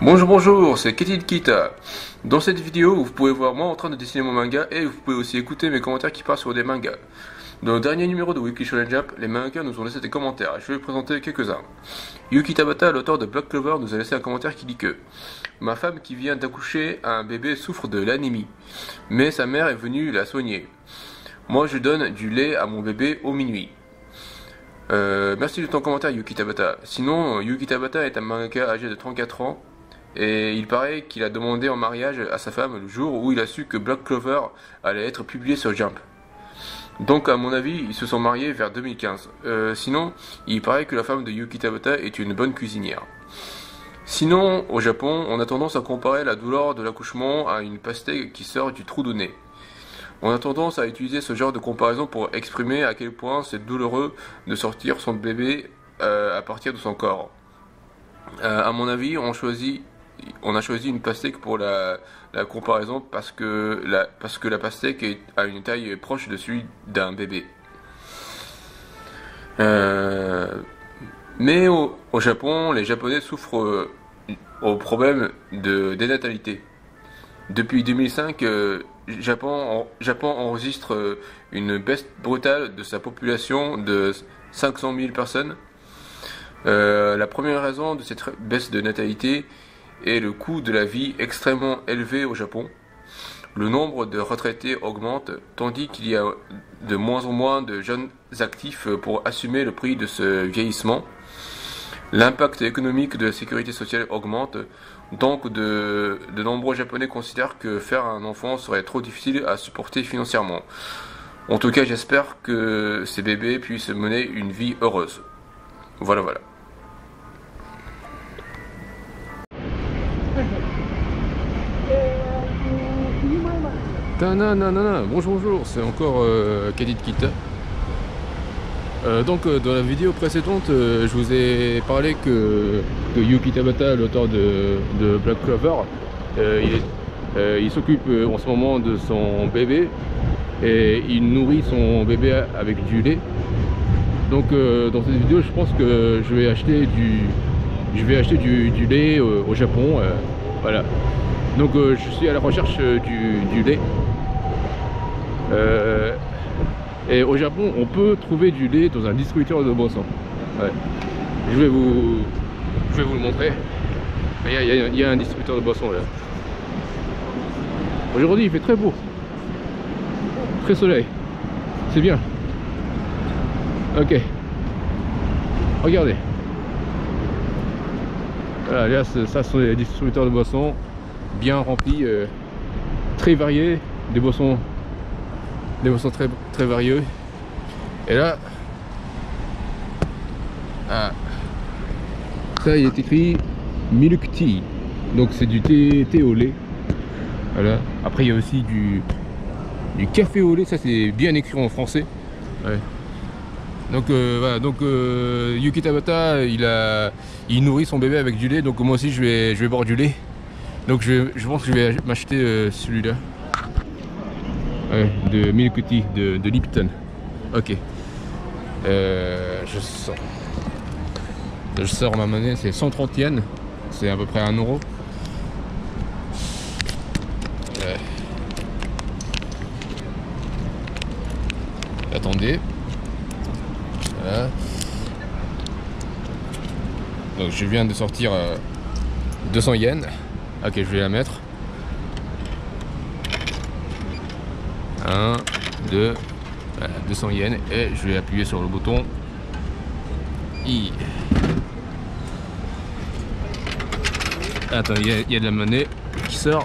Bonjour, c'est Ketid Kita. Dans cette vidéo, vous pouvez voir moi en train de dessiner mon manga et vous pouvez aussi écouter mes commentaires qui parlent sur des mangas. Dans le dernier numéro de Weekly Shonen Jump, les mangas nous ont laissé des commentaires et je vais vous présenter quelques-uns. Yuki Tabata, l'auteur de Black Clover, nous a laissé un commentaire qui dit que ma femme qui vient d'accoucher un bébé souffre de l'anémie, mais sa mère est venue la soigner. Moi je donne du lait à mon bébé au minuit. Merci de ton commentaire Yuki Tabata. Sinon, Yuki Tabata est un mangaka âgé de 34 ans et il paraît qu'il a demandé en mariage à sa femme le jour où il a su que Black Clover allait être publié sur Jump. Donc à mon avis, ils se sont mariés vers 2015. Sinon, il paraît que la femme de Yuki Tabata est une bonne cuisinière. Sinon, au Japon, on a tendance à comparer la douleur de l'accouchement à une pastèque qui sort du trou du nez. On a tendance à utiliser ce genre de comparaison pour exprimer à quel point c'est douloureux de sortir son bébé à partir de son corps. À mon avis, on a choisi une pastèque pour la comparaison parce que la pastèque a une taille proche de celui d'un bébé. Mais au Japon, les Japonais souffrent au problème de dénatalité. Depuis 2005, Japon enregistre une baisse brutale de sa population de 500 000 personnes. La première raison de cette baisse de natalité est le coût de la vie extrêmement élevé au Japon. Le nombre de retraités augmente, tandis qu'il y a de moins en moins de jeunes actifs pour assumer le prix de ce vieillissement. L'impact économique de la sécurité sociale augmente, donc de nombreux Japonais considèrent que faire un enfant serait trop difficile à supporter financièrement. En tout cas, j'espère que ces bébés puissent mener une vie heureuse. Voilà. Bonjour, c'est encore Kedit Kita. Donc dans la vidéo précédente, je vous ai parlé que Yuki Tabata, l'auteur de Black Clover, il s'occupe en ce moment de son bébé et il nourrit son bébé avec du lait. Donc dans cette vidéo, je pense que je vais acheter du lait au Japon. Voilà. Donc je suis à la recherche du lait. Et au Japon, on peut trouver du lait dans un distributeur de boissons. Ouais. Je vais vous le montrer. Il y a un distributeur de boissons là. Aujourd'hui, il fait très beau, très soleil. C'est bien. Ok. Regardez. Voilà, là, ça sont les distributeurs de boissons bien remplis, très variés, des boissons très variées. Et là, ça il est écrit Milk Tea, donc c'est du thé au lait. Voilà. Après il y a aussi du café au lait, ça c'est bien écrit en français. Ouais. Donc voilà, Yuki Tabata il nourrit son bébé avec du lait, donc moi aussi je vais boire du lait. Donc je pense que je vais m'acheter celui-là. Ouais, de Milk Tea, de Lipton. Ok. Je sors ma monnaie, c'est 130 yens. C'est à peu près 1 euro. Ouais. Attendez. Voilà. Donc je viens de sortir 200 yens. Ok, je vais la mettre. 1, 2, voilà, 200 yens. Et je vais appuyer sur le bouton I. Attends, il y a de la monnaie qui sort.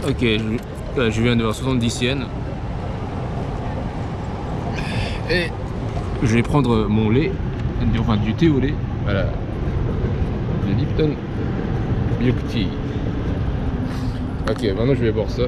Ok, je viens de voir 70 yens. Et je vais prendre mon lait, enfin du thé au lait. Voilà. De Lipton Milk Tea. Ok, maintenant je vais boire ça.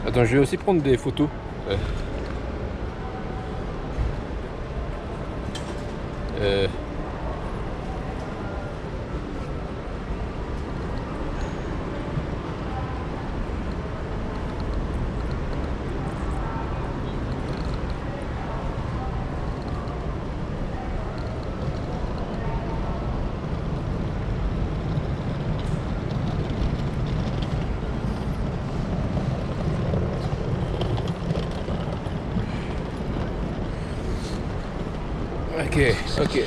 Attends, je vais aussi prendre des photos. Ok.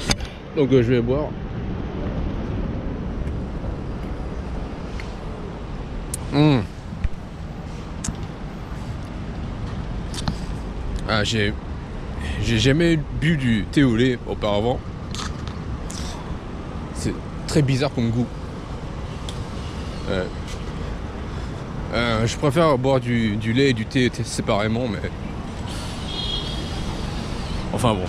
Donc je vais boire. Ah, j'ai jamais bu du thé au lait auparavant. C'est très bizarre comme goût. Je préfère boire du lait et du thé séparément, mais... Enfin bon.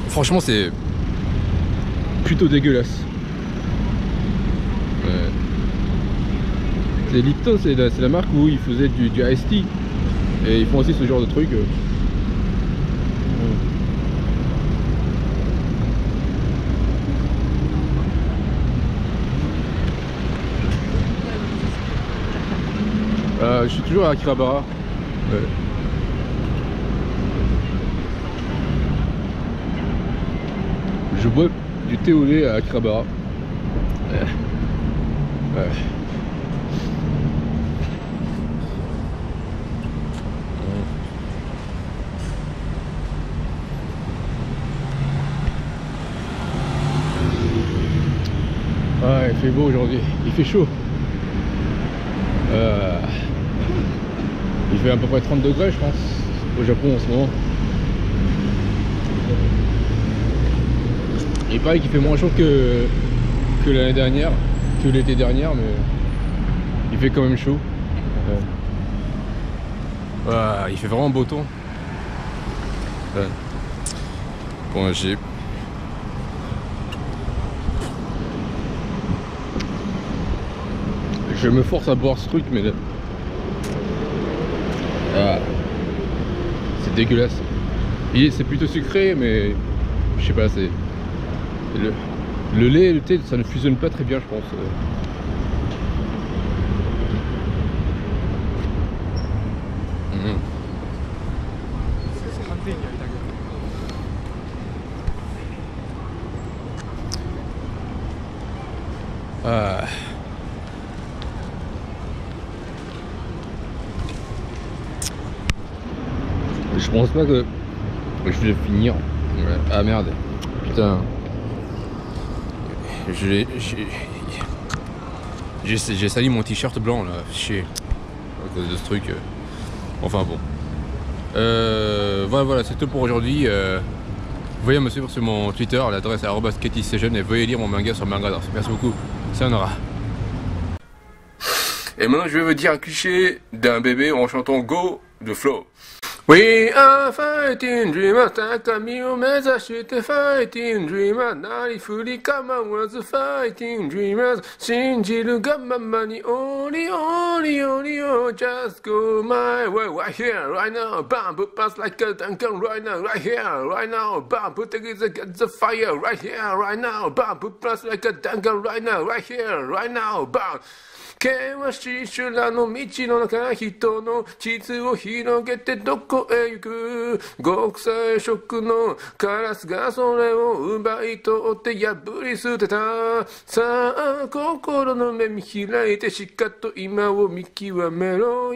Franchement, c'est plutôt dégueulasse. C'est Lipton, c'est la marque où ils faisaient du iced tea. Et ils font aussi ce genre de truc. Je suis toujours à Akihabara. Je bois du thé au lait à Akihabara. Il fait beau aujourd'hui, il fait chaud. Il fait à peu près 30 degrés je pense au Japon en ce moment. Il paraît qu'il fait moins chaud que l'année dernière, que l'été dernier, mais il fait quand même chaud. Il fait vraiment beau temps. Bon, je me force à boire ce truc, mais là... c'est dégueulasse. C'est plutôt sucré, mais je sais pas, c'est... Le lait et le thé, ça ne fusionne pas très bien, je pense. Je pense pas que je vais finir. Ah merde, putain. J'ai sali mon t-shirt blanc là, chier, à cause de ce truc. Enfin bon. Voilà, c'est tout pour aujourd'hui. Veuillez me suivre sur mon Twitter, l'adresse est @KettyStation, et veuillez lire mon manga sur Mangadars. Merci beaucoup, sayonara. Et maintenant je vais vous dire un cliché d'un bébé en chantant Go de Flow. We are fighting dreamers, Takamiを目指して fighting dreamers なりふり構わず fighting dreamers 信じるがままにオリオリオリオ just go my way right here right now bam put pass like a Duncan right now right here right now bam put together get the fire right here right now bam put pass like a Duncan right now right here right now bam険しい修羅の道の中人の地図を広げてどこへ行く極彩色のカラスがそれを奪い取って破り捨てたさあ心の目見開いてしかと今を見極めろ、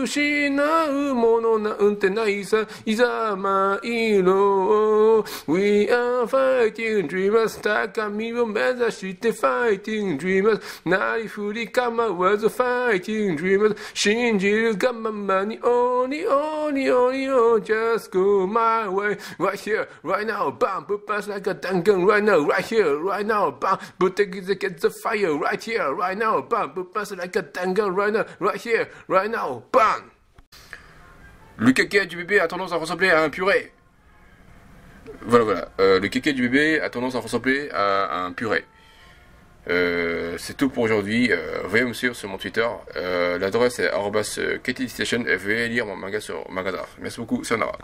失うものなんてないさいざ参ろう We are fighting dreamers 高みを目指して fighting dreamers なりふり構わず fighting dreamers 信じるがままにオリオリオリオ just go my way right here right now bam put pass like a Duncan right now right here right now bam put together get the fire right here right now bam put pass like a Duncan right now right here right now bam. Le caca du bébé a tendance à ressembler à un purée. Voilà. Le caca du bébé a tendance à ressembler à un purée. C'est tout pour aujourd'hui. Veuillez me suivre sur mon Twitter. L'adresse est @KettyStation et veuillez lire mon manga sur Mangadar. Merci beaucoup, sayonara.